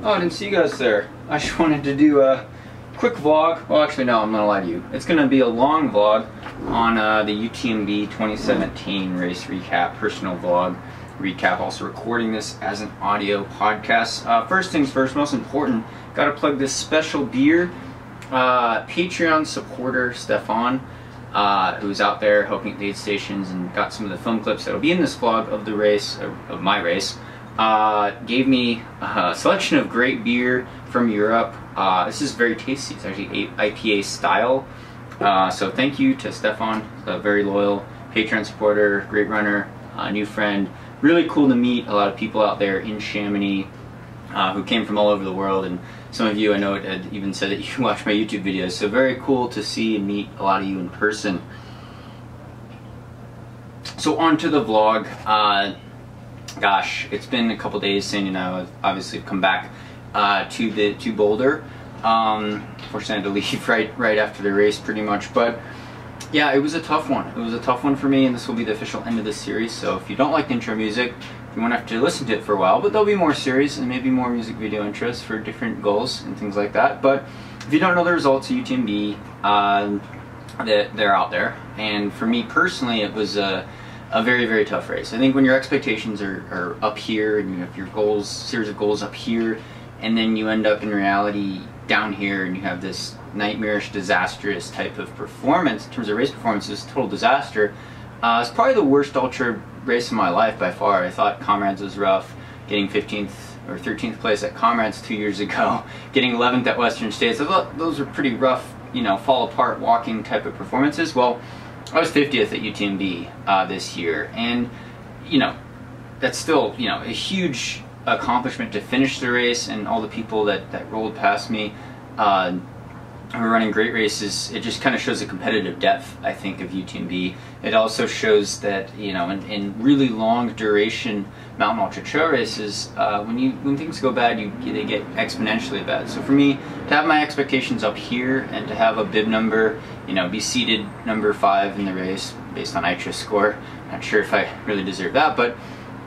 Oh, I didn't see you guys there. I just wanted to do a quick vlog. Well, actually, no, I'm gonna lie to you. It's gonna be a long vlog on the UTMB 2017 race recap, personal vlog recap. Also recording this as an audio podcast. First things first, most important, gotta plug this special beer. Patreon supporter Stefan, who's out there helping at the aid stations and got some of the film clips that'll be in this vlog of the race, of my race. Gave me a selection of great beer from Europe. This is very tasty. It's actually IPA style. So thank you to Stefan, a very loyal Patreon supporter, great runner, new friend. Really cool to meet a lot of people out there in Chamonix who came from all over the world, and some of you I know had even said that you watch my YouTube videos. So very cool to see and meet a lot of you in person. So on to the vlog. Gosh, it's been a couple days. Sandy and I have obviously come back to Boulder. Fortunately, I had to leave right after the race, pretty much. But yeah, it was a tough one. It was a tough one for me, and this will be the official end of this series. So if you don't like the intro music, you won't have to listen to it for a while. But there'll be more series and maybe more music video intros for different goals and things like that. But if you don't know the results of UTMB, they're out there. And for me personally, it was a very, very tough race. I think when your expectations are up here and you have your goals, series of goals up here, and then you end up in reality down here and you have this nightmarish, disastrous type of performance in terms of race performance, is a total disaster. It's probably the worst ultra race of my life by far. I thought Comrades was rough, getting 15th or 13th place at Comrades 2 years ago, getting 11th at Western States. I thought those were pretty rough, you know, fall apart walking type of performances. Well, I was 50th at UTMB this year, and you know, that's still, you know, a huge accomplishment to finish the race, and all the people that rolled past me who are running great races. It just kind of shows the competitive depth, I think, of UTMB. It also shows that, you know, in really long duration mountain ultra trail races, when things go bad, they get exponentially bad. So for me, to have my expectations up here and to have a bib number, you know, be seated number 5 in the race based on ITRA score, not sure if I really deserve that, but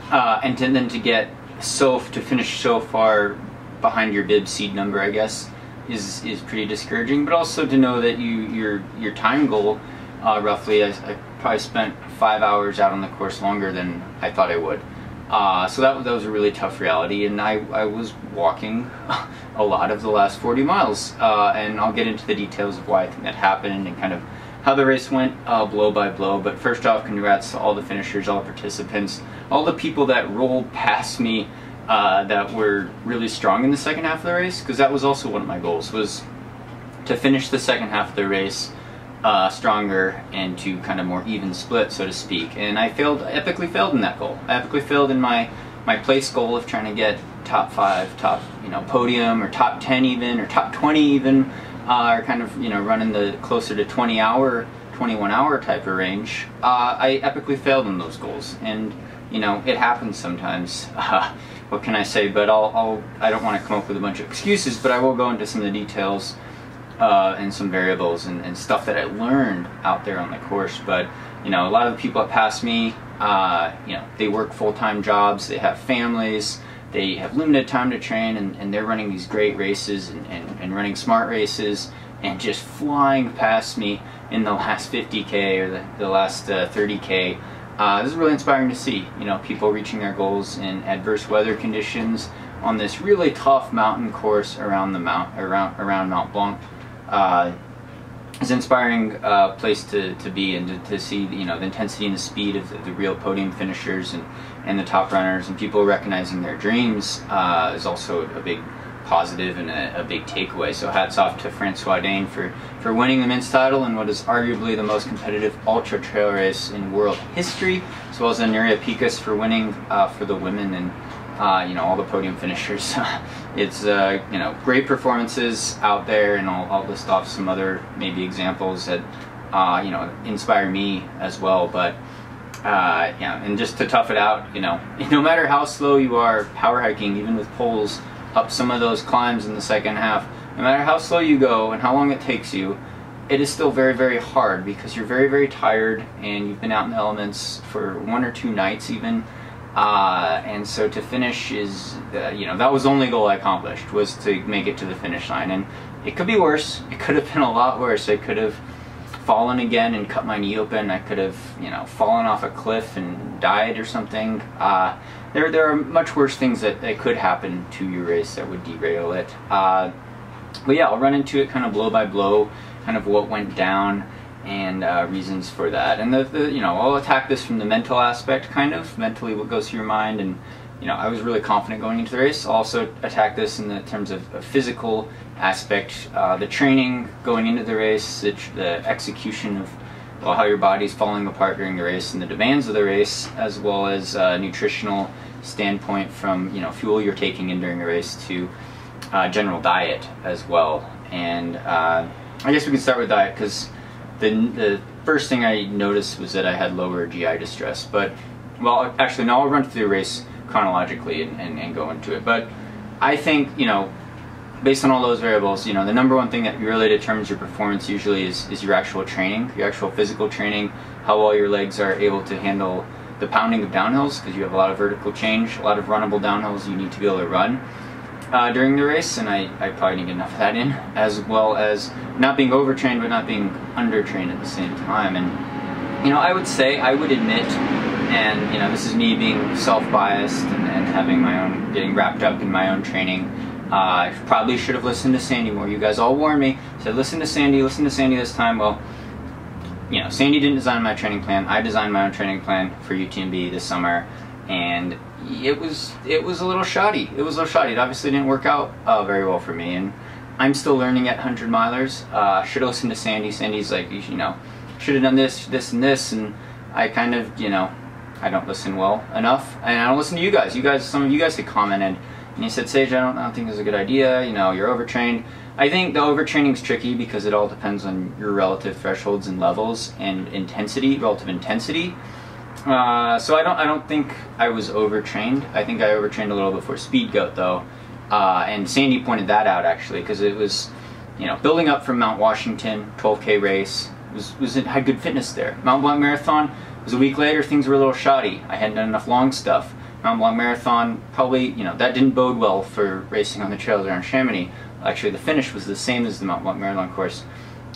and then to finish so far behind your bib seed number, I guess, is pretty discouraging. But also to know that your time goal, roughly, I probably spent 5 hours out on the course longer than I thought I would. So that was a really tough reality, and I was walking a lot of the last 40 miles, and I'll get into the details of why I think that happened and kind of how the race went blow by blow. But first off, congrats to all the finishers, all the participants, all the people that rolled past me that were really strong in the second half of the race, because that was also one of my goals, was to finish the second half of the race stronger and to kind of more even split, so to speak. And I epically failed in that goal. I epically failed in my place goal of trying to get top 5, top, you know, podium, or top 10 even, or top 20 even, or kind of, you know, running the closer to 21 hour type of range. I epically failed in those goals, and you know, it happens sometimes. What can I say? But I don't want to come up with a bunch of excuses, but I will go into some of the details and some variables and stuff that I learned out there on the course. But you know, a lot of the people that pass me, you know, they work full-time jobs, they have families, they have limited time to train, and they're running these great races and running smart races, and just flying past me in the last 50K or the last 30K. This is really inspiring to see, you know, people reaching their goals in adverse weather conditions on this really tough mountain course around Mount Blanc. It's an inspiring place to be, and to see, you know, the intensity and the speed of the real podium finishers and the top runners, and people recognizing their dreams is also a big positive and a big takeaway. So hats off to Francois Dain for winning the men's title in what is arguably the most competitive ultra trail race in world history, as well as Nuria Pikas for winning for the women, and you know, all the podium finishers. It's you know, great performances out there, and I'll list off some other maybe examples that you know, inspire me as well. But yeah, and just to tough it out, you know, no matter how slow you are power hiking, even with poles up some of those climbs in the second half, no matter how slow you go and how long it takes you, it is still very, very hard, because you're very, very tired and you've been out in the elements for 1 or 2 nights even, And so to finish is, you know, that was the only goal I accomplished, was to make it to the finish line. And it could be worse. It could have been a lot worse. I could have fallen again and cut my knee open. I could have, you know, fallen off a cliff and died or something. There are much worse things that could happen to your race that would derail it. But yeah, I'll run into it kind of blow by blow, kind of what went down and reasons for that. And you know, I'll attack this from the mental aspect, kind of mentally what goes through your mind. And you know, I was really confident going into the race. I'll also attack this in the terms of a physical aspect, the training going into the race, the execution of, well, how your body's falling apart during the race and the demands of the race, as well as a nutritional standpoint from, you know, fuel you're taking in during the race to general diet as well. And I guess we can start with diet, because the first thing I noticed was that I had lower GI distress. But, well, actually, no, I'll run through the race chronologically and go into it. But I think, you know, based on all those variables, you know, the number one thing that really determines your performance usually is your actual training, your actual physical training, how well your legs are able to handle the pounding of downhills, because you have a lot of vertical change, a lot of runnable downhills you need to be able to run during the race, and I probably didn't get enough of that in, as well as not being overtrained but not being undertrained at the same time. And you know, I would admit, and you know, this is me being self-biased and having my own, getting wrapped up in my own training. I probably should have listened to Sandy more. You guys all warned me, said listen to Sandy this time. Well, you know, Sandy didn't design my training plan. I designed my own training plan for UTMB this summer, and it was a little shoddy. It was a little shoddy. It obviously didn't work out very well for me, and I'm still learning at 100 milers. Should have listened to Sandy. Sandy's like, you know, should have done this, this, and this, and I kind of, you know, I don't listen well enough, and I don't listen to you guys. Some of you guys had commented, and you said, Sage, I don't think this is a good idea. You know, you're overtrained. I think the overtraining is tricky because it all depends on your relative thresholds and levels and intensity, relative intensity. So I don't think I was overtrained. I think I overtrained a little before Speed Goat though, and Sandy pointed that out actually, because it was, you know, building up from Mount Washington 12K race had good fitness there. Mount Blanc Marathon was a week later. Things were a little shoddy. I hadn't done enough long stuff. Mount Blanc Marathon, probably, you know, that didn't bode well for racing on the trails around Chamonix. Actually, the finish was the same as the Mount Blanc Marathon course.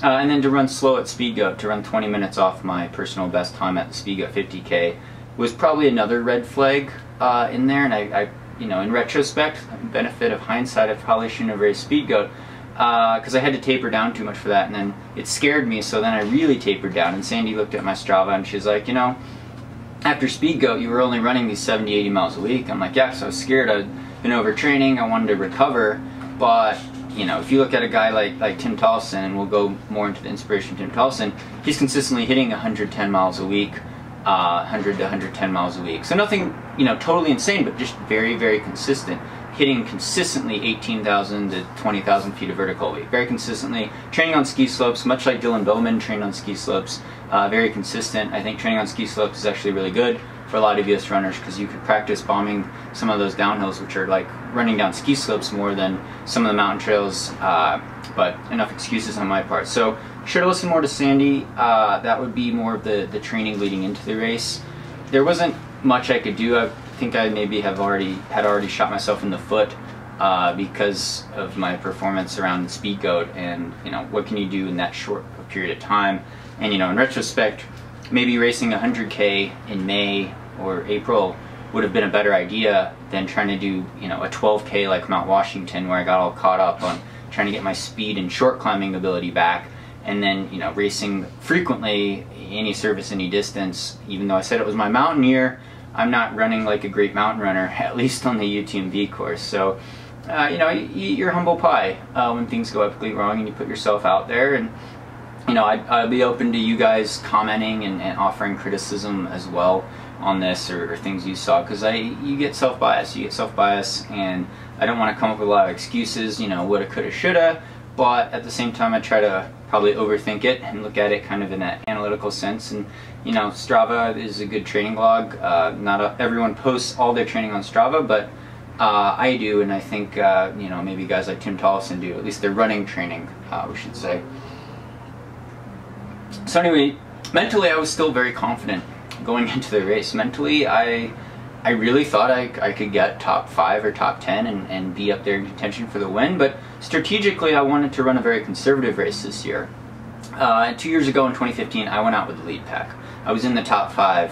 And then to run slow at Speed Goat, to run 20 minutes off my personal best time at the Speed Goat 50K, was probably another red flag in there. And I, you know, in retrospect, benefit of hindsight, I probably shouldn't have raced Speed Goat, because I had to taper down too much for that, and then it scared me, so then I really tapered down. And Sandy looked at my Strava and she's like, you know, after Speed Goat, you were only running these 70, 80 miles a week. I'm like, yeah, so I was scared. I'd been overtraining. I wanted to recover. But, you know, if you look at a guy like Tim Tolleson, and we'll go more into the inspiration of Tim Tolleson, he's consistently hitting 110 miles a week, 100 to 110 miles a week. So nothing, you know, totally insane, but just very, very consistent. Hitting consistently 18,000 to 20,000 feet of vertical weight. Very consistently. Training on ski slopes, much like Dylan Bowman trained on ski slopes. Very consistent. I think training on ski slopes is actually really good for a lot of US runners, because you could practice bombing some of those downhills, which are like running down ski slopes more than some of the mountain trails, but enough excuses on my part. So should have listened more to Sandy. That would be more of the training leading into the race. There wasn't much I could do. I think I maybe had already shot myself in the foot because of my performance around Speed Goat, and you know, what can you do in that short period of time? And you know, in retrospect, maybe racing 100K in May or April would have been a better idea than trying to do, you know, a 12K like Mount Washington, where I got all caught up on trying to get my speed and short climbing ability back, and then, you know, racing frequently any surface, any distance. Even though I said it was my mountain year, I'm not running like a great mountain runner, at least on the UTMB course. So, you know, you eat your humble pie when things go epically wrong and you put yourself out there. And you know, I'd be open to you guys commenting and offering criticism as well on this, or things you saw, because you get self-bias, and I don't want to come up with a lot of excuses, you know, woulda, coulda, shoulda, but at the same time I try to probably overthink it and look at it kind of in an analytical sense. And you know, Strava is a good training log. Not everyone posts all their training on Strava, but I do, and I think you know, maybe guys like Tim Tolleson do, at least their running training, we should say. So anyway, mentally I was still very confident going into the race. Mentally, I I really thought I could get top 5 or top 10 and be up there in contention for the win, but strategically I wanted to run a very conservative race this year. 2 years ago in 2015, I went out with the lead pack. I was in the top 5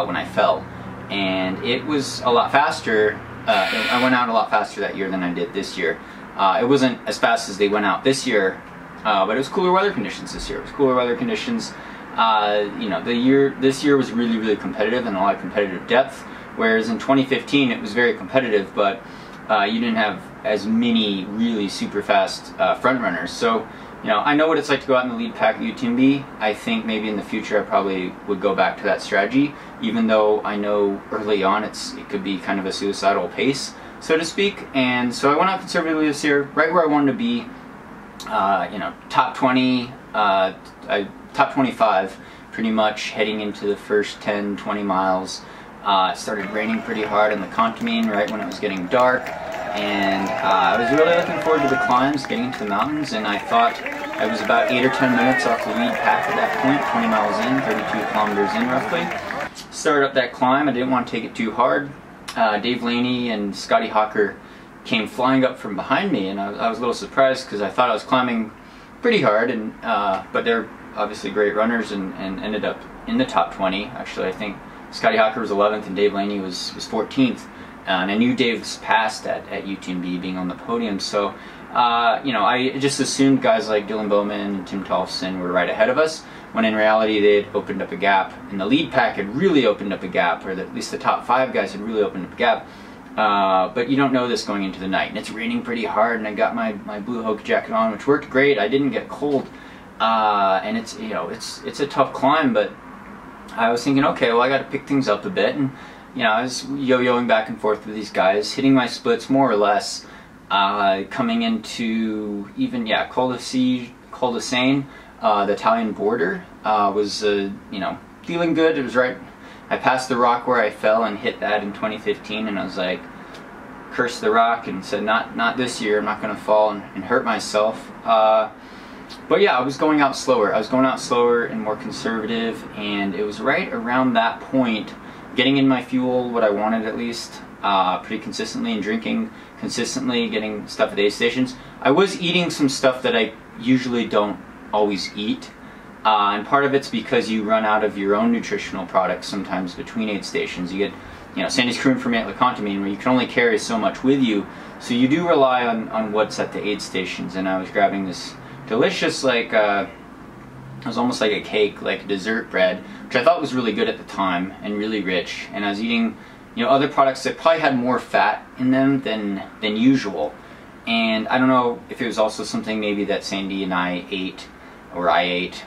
when I fell, and it was a lot faster. I went out a lot faster that year than I did this year. It wasn't as fast as they went out this year, but it was cooler weather conditions this year. It was cooler weather conditions. You know, this year was really, really competitive and a lot of competitive depth, whereas in 2015 it was very competitive, but you didn't have as many really super fast front runners. So, you know, I know what it's like to go out in the lead pack at UTMB. I think maybe in the future I probably would go back to that strategy, even though I know early on it could be kind of a suicidal pace, so to speak. And so I went out conservatively this year, right where I wanted to be. You know, top 20, top 25 pretty much heading into the first 10-20 miles. It started raining pretty hard on the Canaday right when it was getting dark, and I was really looking forward to the climbs, getting into the mountains, and I thought I was about 8 or 10 minutes off the lead pack at that point, 20 miles in, 32 kilometers in roughly. Started up that climb. I didn't want to take it too hard. Dave Laney and Scotty Hawker came flying up from behind me, and I was a little surprised because I thought I was climbing pretty hard, and but they're obviously great runners and ended up in the top 20. Actually, I think Scotty Hawker was 11th and Dave Laney was 14th, and I knew Dave was passed at UTMB, being on the podium. So you know, I just assumed guys like Dylan Bowman and Tim Tolfson were right ahead of us, when in reality they had opened up a gap, and the lead pack had really opened up a gap, or at least the top 5 guys had really opened up a gap. But you don't know this going into the night, and it's raining pretty hard, and I got my blue Hoka jacket on, which worked great. I didn't get cold, and it's, you know, it's a tough climb, but I was thinking, okay, well, I got to pick things up a bit, and you know, I was yo-yoing back and forth with these guys, hitting my splits more or less, coming into even, yeah, Col de Seine, the Italian border, was you know, feeling good. It was right. I passed the rock where I fell and hit that in 2015, and I was like, cursed the rock and said, not this year. I'm not going to fall and hurt myself. But yeah, I was going out slower. I was going out slower and more conservative, and it was right around that point, getting in my fuel, what I wanted at least, pretty consistently, and drinking consistently, getting stuff at aid stations. I was eating some stuff that I usually don't always eat, and part of it's because you run out of your own nutritional products sometimes between aid stations. You get, you know, Sandy's crew informant lecontamine, where you can only carry so much with you, so you do rely on what's at the aid stations. And I was grabbing this delicious, like, it was almost like a cake, like dessert bread, which I thought was really good at the time and really rich. And I was eating, you know, other products that probably had more fat in them than usual. And I don't know if it was also something maybe that Sandy and I ate, or I ate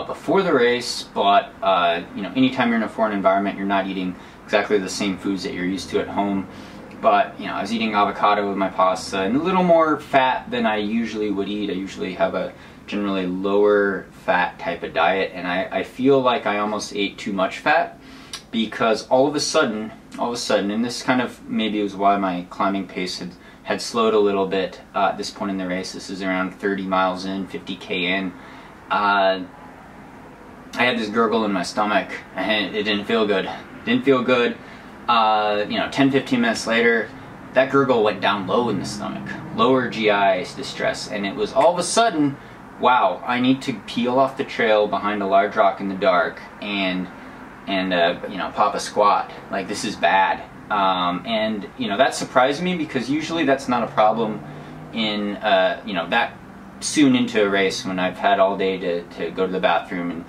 before the race, but you know, anytime you're in a foreign environment, you're not eating exactly the same foods that you're used to at home. But you know, I was eating avocado with my pasta, and a little more fat than I usually would eat. I usually have a generally lower fat type of diet, and I feel like I almost ate too much fat, because all of a sudden, and this kind of maybe was why my climbing pace had slowed a little bit at this point in the race. This is around 30 miles in, 50k in. I had this gurgle in my stomach, and it didn't feel good. Didn't feel good. You know, 10-15 minutes later, that gurgle went down low in the stomach, lower GI distress, and it was all of a sudden, wow, I need to peel off the trail behind a large rock in the dark and you know, pop a squat. Like, this is bad. And you know, that surprised me, because usually that's not a problem in you know, that soon into a race, when I've had all day to go to the bathroom and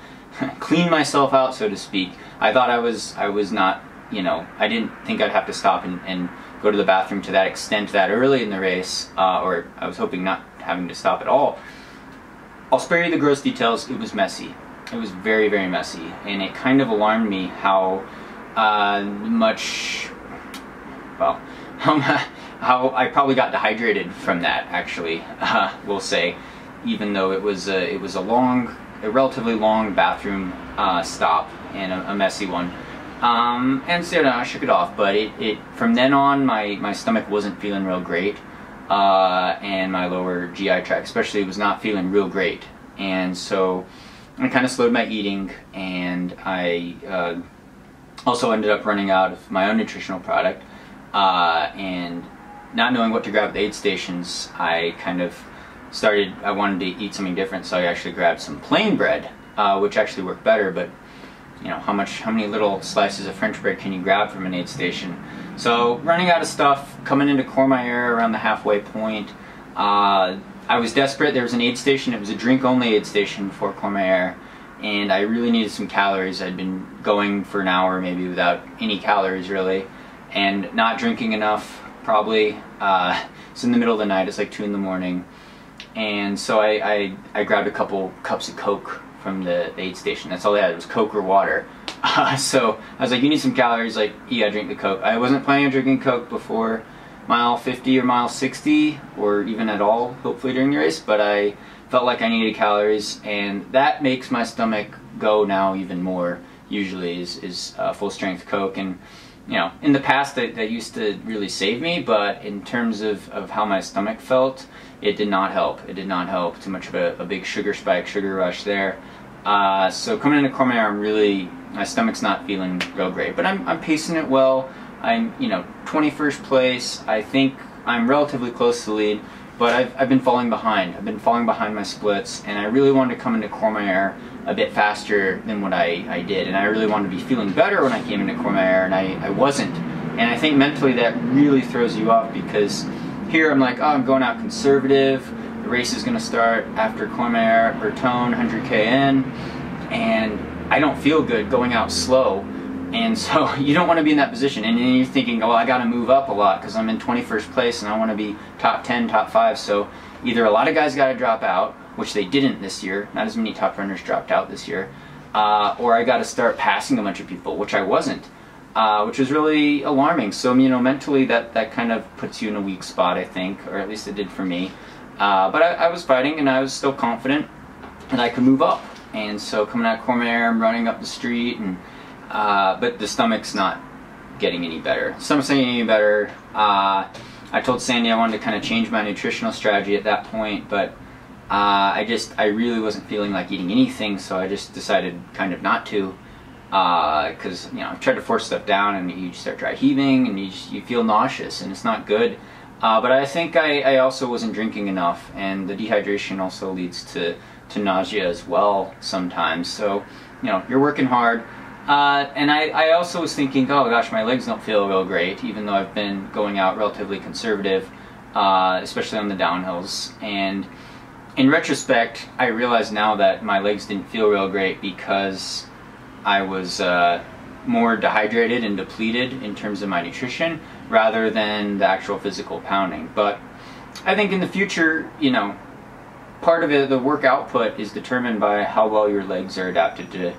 clean myself out, so to speak. I thought I was not, you know, I didn't think I'd have to stop and go to the bathroom to that extent that early in the race, or I was hoping not having to stop at all. I'll spare you the gross details. It was messy. It was very, very messy, and it kind of alarmed me how much, well, how I probably got dehydrated from that, actually, we'll say, even though it was a relatively long bathroom stop, and a messy one. And so, you know, I shook it off, but it from then on, my stomach wasn't feeling real great, and my lower GI tract especially was not feeling real great, and so I kind of slowed my eating, and I Also ended up running out of my own nutritional product, and not knowing what to grab at the aid stations, I kind of I wanted to eat something different, so I actually grabbed some plain bread, which actually worked better, but you know, how many little slices of French bread can you grab from an aid station? So running out of stuff, coming into Courmayeur around the halfway point, I was desperate. There was an aid station, it was a drink-only aid station before Courmayeur, and I really needed some calories. I'd been going for an hour maybe without any calories really, and not drinking enough probably. It's in the middle of the night, it's like 2 in the morning, and so I grabbed a couple cups of Coke from the aid station. That's all they had, it was Coke or water. So I was like, you need some calories, like, you gotta drink the Coke. I wasn't planning on drinking Coke before mile 50 or mile 60, or even at all, hopefully during the race, but I felt like I needed calories, and that makes my stomach go now even more, usually, is full strength Coke. And you know, in the past that used to really save me, but in terms of how my stomach felt, it did not help. It did not help. Too much of a big sugar spike, sugar rush there. So coming into Courmayeur, my stomach's not feeling real great, but I'm pacing it well. I'm, you know, 21st place. I think I'm relatively close to the lead, but I've been falling behind. I've been falling behind my splits, and I really wanted to come into Courmayeur a bit faster than what I did, and I really wanted to be feeling better when I came into Courmayeur, and I wasn't. And I think mentally that really throws you off, because here I'm like, oh, I'm going out conservative. The race is going to start after Courmayeur at Bertone, 100 km, and I don't feel good going out slow. And so you don't want to be in that position, and then you're thinking, oh, I got to move up a lot because I'm in 21st place and I want to be top 10, top 5. So either a lot of guys got to drop out, which they didn't this year, not as many top runners dropped out this year, or I got to start passing a bunch of people, which I wasn't, which was really alarming. So, you know, mentally that kind of puts you in a weak spot, I think, or at least it did for me. But I was fighting, and I was still confident that I could move up. And so coming out of Courmayeur, I'm running up the street, and but the stomach's not getting any better. Stomach's not getting any better. I told Sandy I wanted to kind of change my nutritional strategy at that point, but I really wasn't feeling like eating anything, so I just decided kind of not to, because you know, I've tried to force stuff down, and you start dry heaving, and you feel nauseous, and it's not good. But I think I also wasn't drinking enough, and the dehydration also leads to nausea as well sometimes. So, you know, you're working hard. And I also was thinking, oh gosh, my legs don't feel real great, even though I've been going out relatively conservative, especially on the downhills. And in retrospect, I realize now that my legs didn't feel real great because I was more dehydrated and depleted in terms of my nutrition, rather than the actual physical pounding. But I think in the future, you know, part of it, the work output is determined by how well your legs are adapted to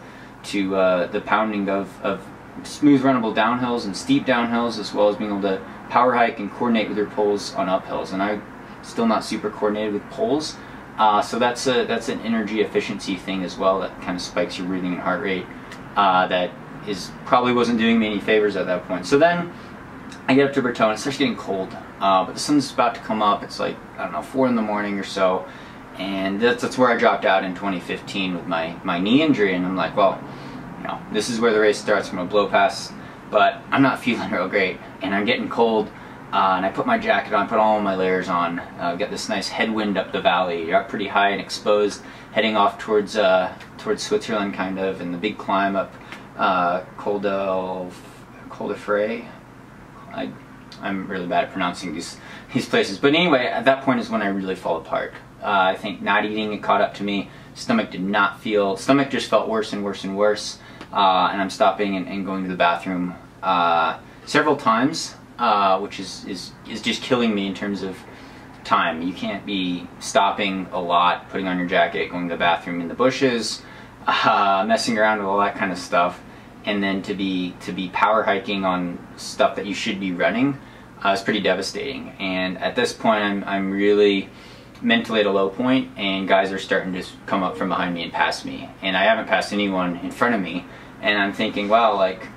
the pounding of smooth runnable downhills and steep downhills, as well as being able to power hike and coordinate with your poles on uphills. And I'm still not super coordinated with poles, so that's an energy efficiency thing as well that kind of spikes your breathing and heart rate. That probably wasn't doing me any favors at that point. So then I get up to Bertone, it starts getting cold, but the sun's about to come up. It's like, I don't know, 4 in the morning or so, and that's where I dropped out in 2015 with my knee injury. And I'm like, well, you know, this is where the race starts. I'm gonna blow past, but I'm not feeling real great, and I'm getting cold. And I put my jacket on, put all my layers on, get this nice headwind up the valley. You're up pretty high and exposed, heading off towards Switzerland, kind of, and the big climb up Col de Fray. I'm really bad at pronouncing these places, but anyway, at that point is when I really fall apart. I think not eating had caught up to me. Stomach just felt worse and worse and worse, and I'm stopping and going to the bathroom several times, which is just killing me in terms of time. You can't be stopping a lot, putting on your jacket, going to the bathroom in the bushes, messing around with all that kind of stuff, and then to be power hiking on stuff that you should be running is pretty devastating. And at this point, I'm really mentally at a low point, and guys are starting to come up from behind me and pass me, and I haven't passed anyone in front of me. And I'm thinking, wow, like,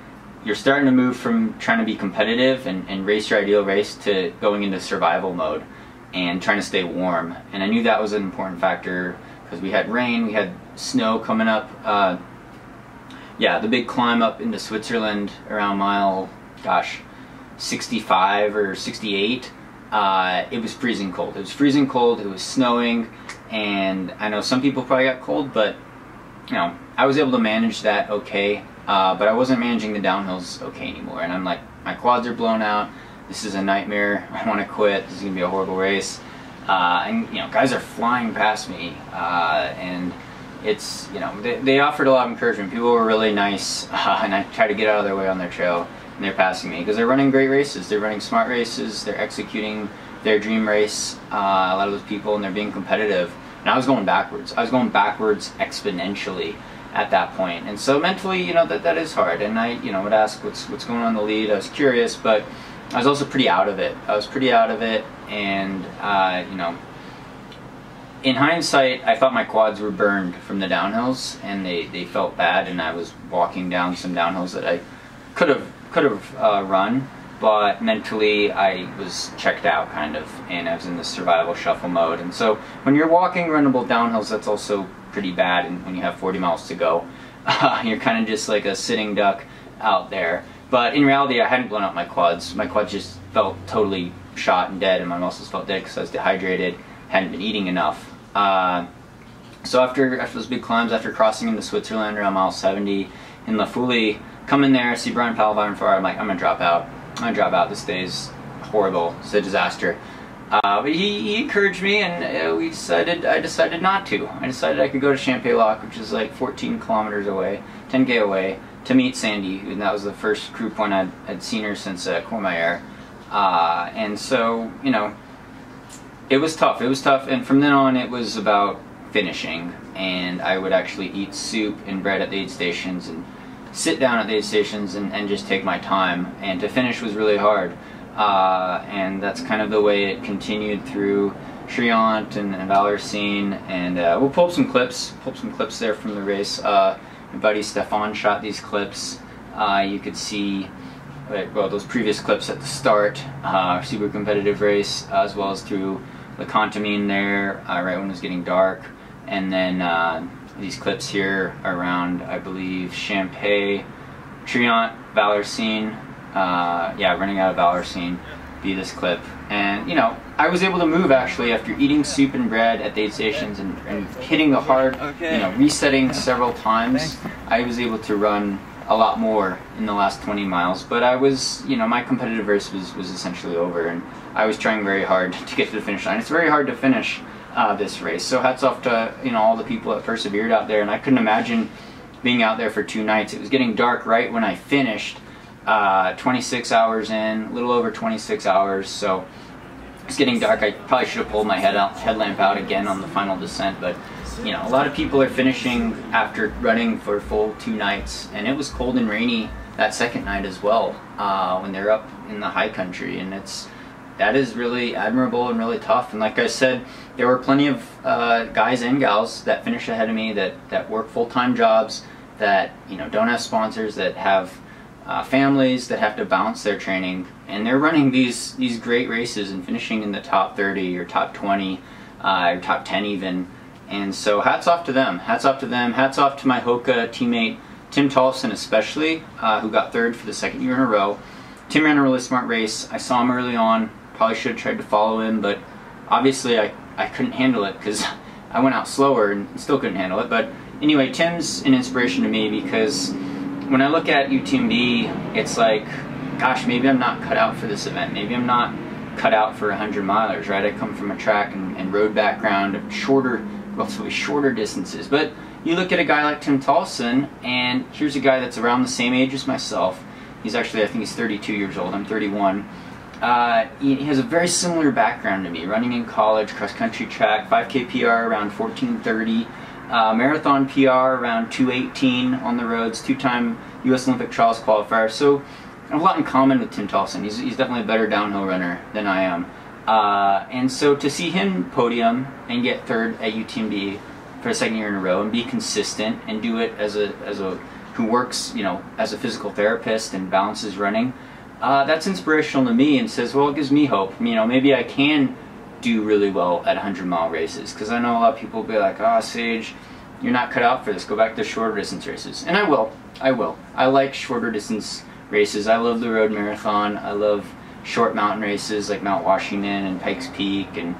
you're starting to move from trying to be competitive and race your ideal race to going into survival mode and trying to stay warm. And I knew that was an important factor because we had rain, we had snow coming up yeah, the big climb up into Switzerland around mile, gosh, 65 or 68, it was freezing cold. It was freezing cold, it was snowing, and I know some people probably got cold, but you know, I was able to manage that okay, but I wasn't managing the downhills okay anymore, and I'm like, my quads are blown out, this is a nightmare, I want to quit, this is going to be a horrible race, and you know, guys are flying past me, and it's, you know, they offered a lot of encouragement. People were really nice, and I tried to get out of their way on their trail, and they're passing me because they're running great races. They're running smart races. They're executing their dream race, a lot of those people, and they're being competitive. And I was going backwards. I was going backwards exponentially at that point. And so mentally, you know, that is hard. And I, you know, would ask what's going on in the lead. I was curious, but I was also pretty out of it. I was pretty out of it, and you know, in hindsight, I thought my quads were burned from the downhills, and they felt bad, and I was walking down some downhills that I could have run, but mentally I was checked out kind of, and I was in the survival shuffle mode. And so when you're walking runnable downhills, that's also pretty bad, and when you have 40 miles to go, you're kind of just like a sitting duck out there. But in reality, I hadn't blown up my quads. My quads just felt totally shot and dead, and my muscles felt dead because I was dehydrated, hadn't been eating enough. So after those big climbs, after crossing into Switzerland around mile 70 in La Foulée, come in there, see Brian Palvine far, I'm like, I'm gonna drop out. I'm gonna drop out. This day's horrible. It's a disaster. But he encouraged me, and I decided not to. I decided I could go to Champay-Lac, which is like 14 kilometers away, 10K away, to meet Sandy, and that was the first crew point I'd seen her since Courmayeur. And so, you know, it was tough. It was tough, and from then on, it was about finishing. And I would actually eat soup and bread at the aid stations and sit down at the aid stations and just take my time. And to finish was really hard. And that's kind of the way it continued through Triant and Valorsine. And we'll pull up some clips. There from the race. My buddy Stefan shot these clips. You could see, well, those previous clips at the start, super competitive race, as well as through the Contamine there, right when it was getting dark, and then these clips here around, I believe, Champay, Triant, Valorsine, yeah, running out of Valorsine, be this clip. And you know, I was able to move actually after eating soup and bread at the aid stations and hitting the hard, you know, resetting several times. I was able to run a lot more in the last 20 miles, but I was, you know, my competitive race was essentially over, and I was trying very hard to get to the finish line. It's very hard to finish this race, so hats off to, you know, all the people that persevered out there. And I couldn't imagine being out there for 2 nights. It was getting dark right when I finished, 26 hours in, a little over 26 hours, so it's getting dark. I probably should have pulled my headlamp out again on the final descent, but you know, a lot of people are finishing after running for a full 2 nights, and it was cold and rainy that second night as well, when they're up in the high country, and that is really admirable and really tough. And like I said, there were plenty of guys and gals that finish ahead of me that work full-time jobs, that, you know, don't have sponsors, that have families, that have to balance their training, and they're running these great races and finishing in the top 30 or top 20 or top 10 even. And so hats off to them. Hats off to them. Hats off to my Hoka teammate Tim Tollefson especially, who got 3rd for the 2nd year in a row. Tim ran a really smart race. I saw him early on. Probably should have tried to follow him, but obviously I couldn't handle it because I went out slower and still couldn't handle it. But anyway, Tim's an inspiration to me because when I look at UTMB, it's like, gosh, maybe I'm not cut out for this event. Maybe I'm not cut out for 100 milers, right? I come from a track and road background, relatively shorter distances. But you look at a guy like Tim Tollefson, and here's a guy that's around the same age as myself. He's actually, I think he's 32 years old. I'm 31. He has a very similar background to me, running in college, cross-country track, 5K PR around 14:30, marathon PR around 2:18 on the roads, 2-time U.S. Olympic trials qualifier. So I have a lot in common with Tim Tollefson. He's definitely a better downhill runner than I am. And so to see him podium and get 3rd at UTMB for a 2nd year in a row and be consistent and do it as a who works, you know, as a physical therapist and balances running, that's inspirational to me and says, well, it gives me hope. You know, maybe I can do really well at 100-mile races, because I know a lot of people will be like, oh, Sage, you're not cut out for this. Go back to shorter distance races. And I will. I like shorter distance races. I love the road marathon. I love short mountain races like Mount Washington and Pikes Peak, and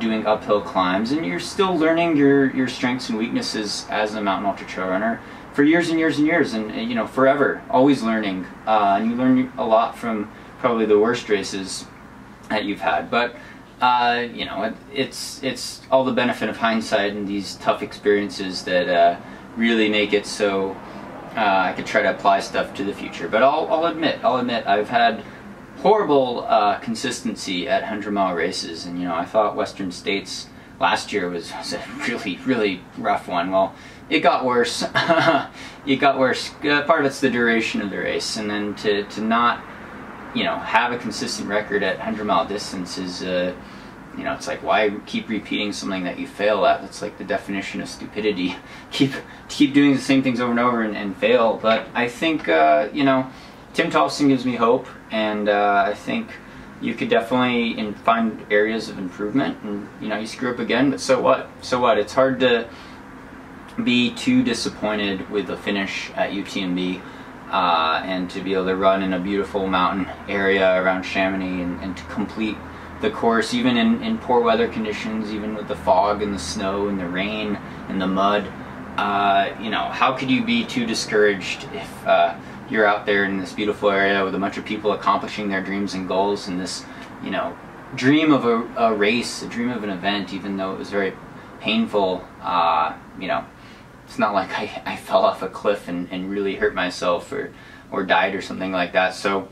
doing uphill climbs. And you're still learning your strengths and weaknesses as a mountain ultra trail runner for years and years and years, and you know, forever, always learning. And you learn a lot from probably the worst races that you've had. But you know, it's all the benefit of hindsight and these tough experiences that really make it so I could try to apply stuff to the future. But I'll admit I've had horrible consistency at 100-mile races, and you know, I thought Western States last year was a really rough one. Well, it got worse. It got worse. Part of it's the duration of the race, and then to not, you know, have a consistent record at 100-mile distance is, you know, it's like, why keep repeating something that you fail at? That's like the definition of stupidity. Keep doing the same things over and over and fail. But I think, you know, Tim Thompson gives me hope, and I think you could definitely find areas of improvement. And you know, you screw up again, but so what? So what? It's hard to be too disappointed with the finish at UTMB, and to be able to run in a beautiful mountain area around Chamonix, and to complete the course even in poor weather conditions, even with the fog and the snow and the rain and the mud. You know, how could you be too discouraged if you're out there in this beautiful area with a bunch of people accomplishing their dreams and goals, and this, you know, dream of a race, a dream of an event, even though it was very painful. You know, it's not like I fell off a cliff and really hurt myself or died or something like that. So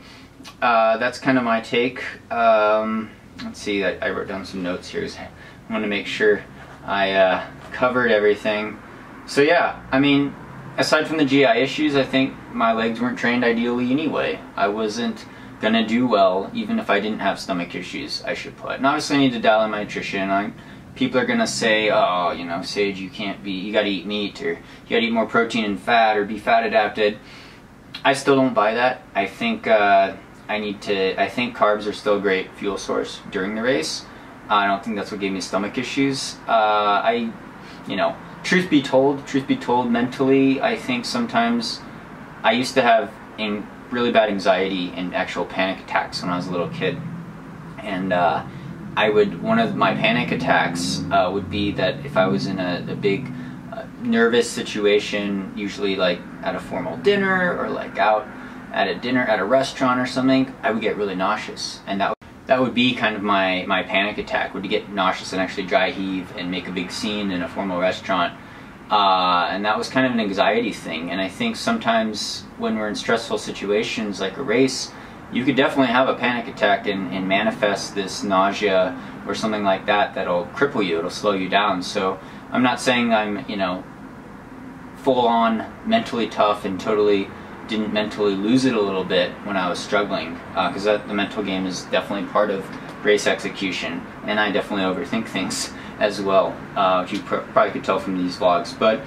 that's kind of my take. Let's see, I wrote down some notes here because I want to make sure I covered everything. So yeah, I mean, aside from the GI issues, I think my legs weren't trained ideally anyway. I wasn't gonna do well even if I didn't have stomach issues, I should put. And obviously I need to dial in my nutrition. People are gonna say, oh, you know, Sage, you gotta eat meat, or you gotta eat more protein and fat, or be fat adapted. I still don't buy that. I think I think carbs are still a great fuel source during the race. I don't think that's what gave me stomach issues. You know, truth be told, mentally, I think sometimes I used to have really bad anxiety and actual panic attacks when I was a little kid. And one of my panic attacks would be that if I was in a big nervous situation, usually like at a formal dinner or like out at a dinner at a restaurant or something, I would get really nauseous. And that would be kind of my panic attack, would get nauseous and actually dry heave and make a big scene in a formal restaurant. And that was kind of an anxiety thing. And I think sometimes when we're in stressful situations like a race, you could definitely have a panic attack and manifest this nausea or something like that that'll cripple you, it'll slow you down. So I'm not saying I'm, you know, full on mentally tough and totally didn't mentally lose it a little bit when I was struggling, because the mental game is definitely part of race execution, and I definitely overthink things as well, which you probably could tell from these vlogs. But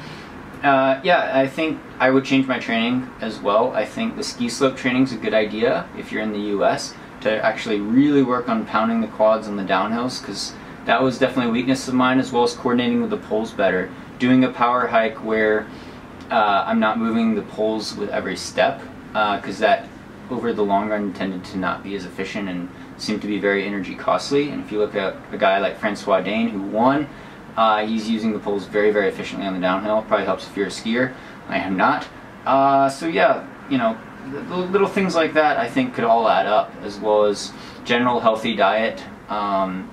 yeah, I think I would change my training as well. I think the ski slope training is a good idea if you're in the US, to actually really work on pounding the quads on the downhills, because that was definitely a weakness of mine, as well as coordinating with the poles better. Doing a power hike where I'm not moving the poles with every step, because that over the long run tended to not be as efficient and seemed to be very energy costly. And if you look at a guy like Francois Dane, who won, he's using the poles very efficiently on the downhill. Probably helps if you're a skier. I am not. So yeah, you know, little things like that I think could all add up, as well as general healthy diet,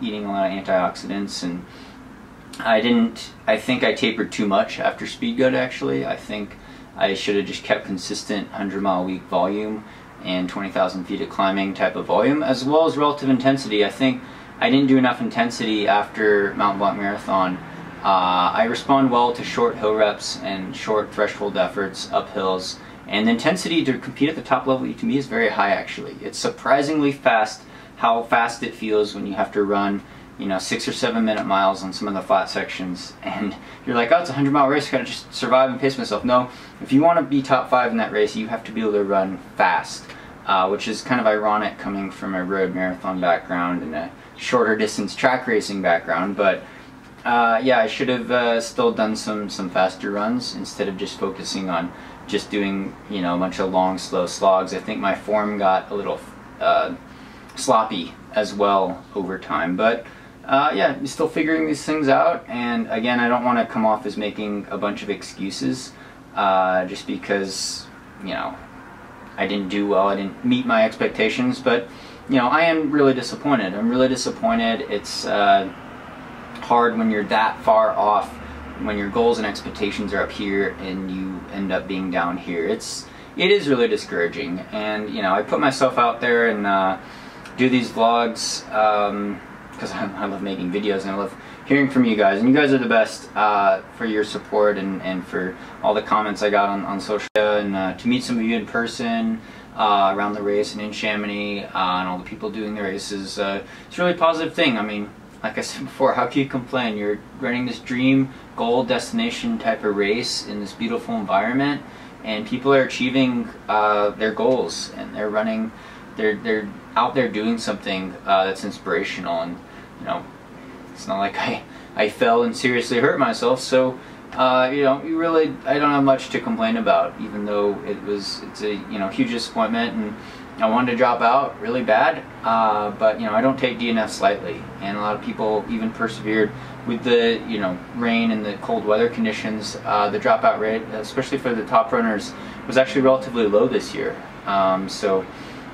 eating a lot of antioxidants. And I think I tapered too much after Speed Gut, actually. I think I should have just kept consistent 100-mile week volume and 20,000 feet of climbing type of volume, as well as relative intensity. I think I didn't do enough intensity after Mount Blanc Marathon. I respond well to short hill reps and short threshold efforts, up hills, and the intensity to compete at the top level to me is very high, actually. It's surprisingly fast how fast it feels when you have to run, you know, 6 or 7 minute miles on some of the flat sections, and you're like, oh, it's a 100-mile race, I gotta just survive and pace myself. No, if you want to be top 5 in that race, you have to be able to run fast, which is kind of ironic coming from a road marathon background and a shorter distance track racing background. But yeah, I should have still done some faster runs instead of just focusing on just doing, you know, a bunch of long, slow slogs. I think my form got a little sloppy as well over time. But yeah, I'm still figuring these things out. And again, I don't want to come off as making a bunch of excuses just because, you know, I didn't do well, I didn't meet my expectations. But, you know, I am really disappointed. I'm really disappointed. It's hard when you're that far off, when your goals and expectations are up here and you end up being down here. It is really discouraging. And, you know, I put myself out there and do these vlogs because I love making videos and I love hearing from you guys, and you guys are the best for your support and for all the comments I got on social media, and to meet some of you in person around the race and in Chamonix, and all the people doing the races. It's a really positive thing. I mean, like I said before, how can you complain? You're running this dream goal destination type of race in this beautiful environment, and people are achieving their goals, and they're running, they're out there doing something that's inspirational. And, you know, it's not like I fell and seriously hurt myself, so you know, I don't have much to complain about, even though it's a, you know, huge disappointment, and I wanted to drop out really bad, but, you know, I don't take DNFs lightly, and a lot of people even persevered with the, you know, rain and the cold weather conditions. The dropout rate, especially for the top runners, was actually relatively low this year. So,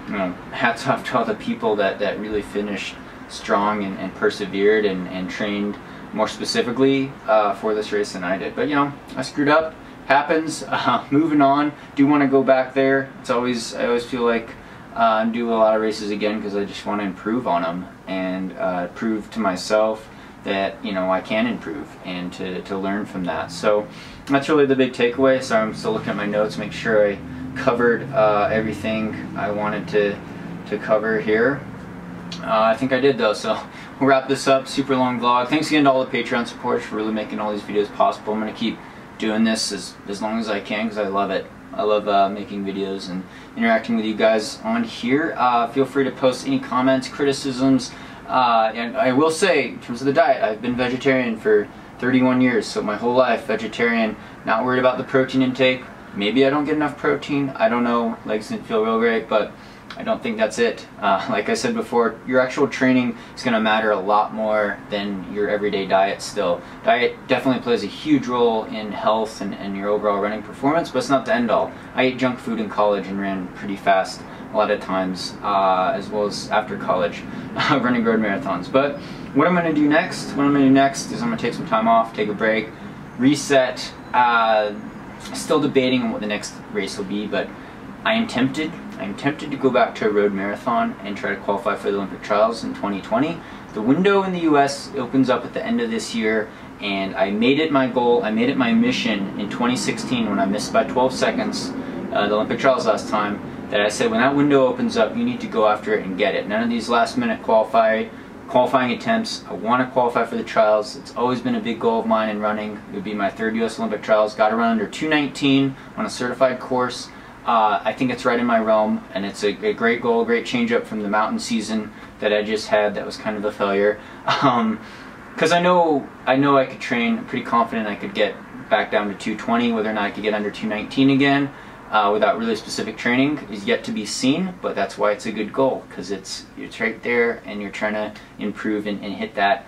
you know, hats off to all the people that really finished strong and persevered and trained more specifically for this race than I did. But, you know, I screwed up. Happens. Moving on. Do want to go back there. I always feel like do a lot of races again because I just want to improve on them and prove to myself that, you know, I can improve and to learn from that. So that's really the big takeaway. So I'm still looking at my notes, make sure I covered everything I wanted to cover here. I think I did, though, so we'll wrap this up. Super long vlog. Thanks again to all the Patreon supporters for really making all these videos possible. I'm going to keep doing this as long as I can because I love it. I love making videos and interacting with you guys on here. Feel free to post any comments, criticisms, and I will say, in terms of the diet, I've been vegetarian for 31 years, so my whole life vegetarian, not worried about the protein intake. Maybe I don't get enough protein, I don't know, legs didn't feel real great, but I don't think that's it. Like I said before, your actual training is going to matter a lot more than your everyday diet still. Diet definitely plays a huge role in health and your overall running performance, but it's not the end all. I ate junk food in college and ran pretty fast a lot of times, as well as after college, running road marathons. But what I'm going to do next, is I'm going to take some time off, take a break, reset. Still debating on what the next race will be, but I am tempted to go back to a road marathon and try to qualify for the Olympic trials in 2020. The window in the US opens up at the end of this year, and I made it my goal, I made it my mission in 2016 when I missed by 12 seconds the Olympic trials last time, that I said when that window opens up, you need to go after it and get it. None of these last minute qualifying attempts. I want to qualify for the trials. It's always been a big goal of mine in running. It would be my third US Olympic trials. Got to run under 2:19 on a certified course. I think it's right in my realm, and it's a great goal, great change up from the mountain season that I just had that was kind of a failure. Because I know I could train. I'm pretty confident I could get back down to 2:20. Whether or not I could get under 2:19 again without really specific training is yet to be seen, but that's why it's a good goal, because it's right there and you're trying to improve and hit that.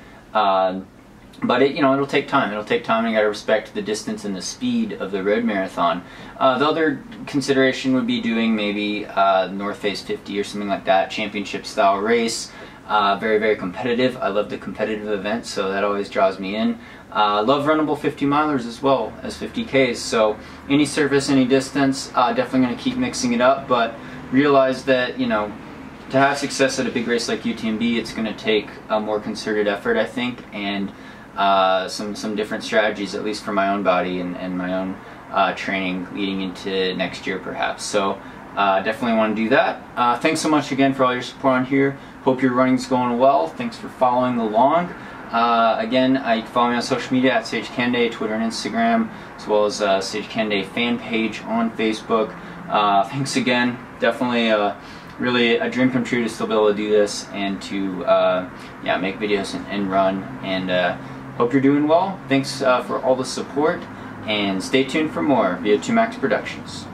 But it'll take time. It'll take time, and you got to respect the distance and the speed of the road marathon. The other consideration would be doing maybe North Face 50 or something like that, championship style race. Very, very competitive. I love the competitive events, so that always draws me in. Love runnable 50 milers as well as 50Ks. So any surface, any distance, definitely going to keep mixing it up, but realize that, to have success at a big race like UTMB, it's going to take a more concerted effort, I think, and some different strategies, at least for my own body and my own training leading into next year perhaps. So definitely want to do that. Thanks so much again for all your support on here. Hope your running's going well. Thanks for following along. Again, follow me on social media at Sage Canaday, Twitter and Instagram, as well as Sage Canaday fan page on Facebook. Thanks again. Definitely really a dream come true to still be able to do this and to make videos and run and hope you're doing well. Thanks for all the support, and stay tuned for more via 2Max Productions.